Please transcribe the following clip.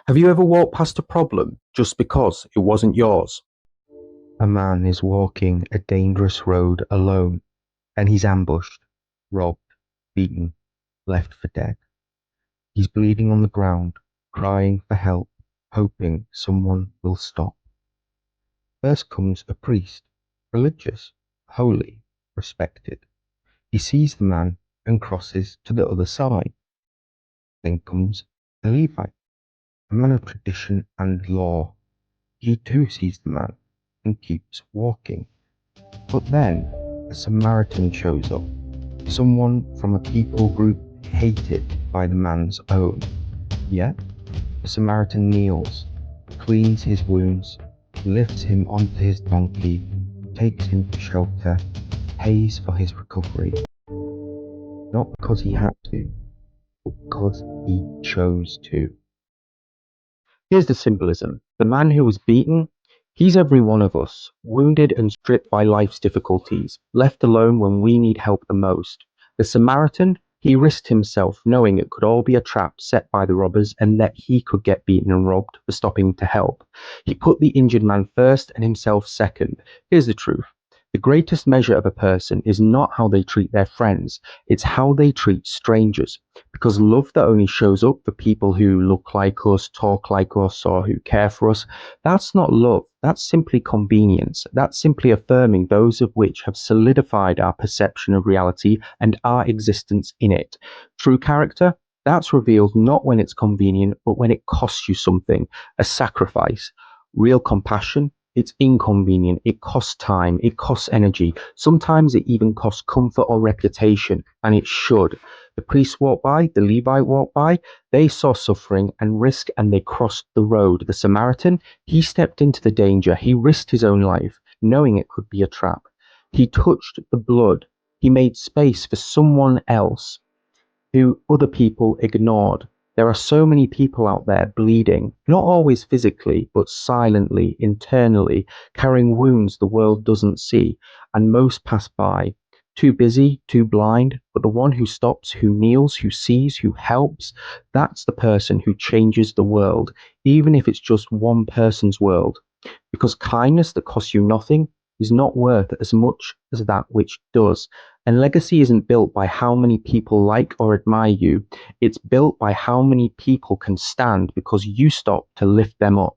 Have you ever walked past a problem just because it wasn't yours? A man is walking a dangerous road alone, and he's ambushed, robbed, beaten, left for dead. He's bleeding on the ground, crying for help, hoping someone will stop. First comes a priest, religious, holy, respected. He sees the man and crosses to the other side. Then comes a Levite, a man of tradition and law. He too sees the man and keeps walking. But then a Samaritan shows up, someone from a people group hated by the man's own. Yet the Samaritan kneels, cleans his wounds, lifts him onto his donkey, takes him to shelter, pays for his recovery. Not because he had to, but because he chose to. Here's the symbolism. The man who was beaten, he's every one of us, wounded and stripped by life's difficulties, left alone when we need help the most. The Samaritan, he risked himself knowing it could all be a trap set by the robbers and that he could get beaten and robbed for stopping to help. He put the injured man first and himself second. Here's the truth. The greatest measure of a person is not how they treat their friends, it's how they treat strangers. Because love that only shows up for people who look like us, talk like us, or who care for us, that's not love. That's simply convenience. That's simply affirming those of which have solidified our perception of reality and our existence in it. True character, that's revealed not when it's convenient, but when it costs you something, a sacrifice. Real compassion, it's inconvenient, it costs time, it costs energy, sometimes it even costs comfort or reputation, and it should. The priest walked by, the Levite walked by, they saw suffering and risk and they crossed the road. The Samaritan, he stepped into the danger, he risked his own life, knowing it could be a trap. He touched the blood, he made space for someone else who other people ignored. There are so many people out there bleeding, not always physically, but silently, internally, carrying wounds the world doesn't see, and most pass by. Too busy, too blind, but the one who stops, who kneels, who sees, who helps, that's the person who changes the world, even if it's just one person's world. Because kindness that costs you nothing is not worth as much as that which does. And legacy isn't built by how many people like or admire you, it's built by how many people can stand because you stop to lift them up.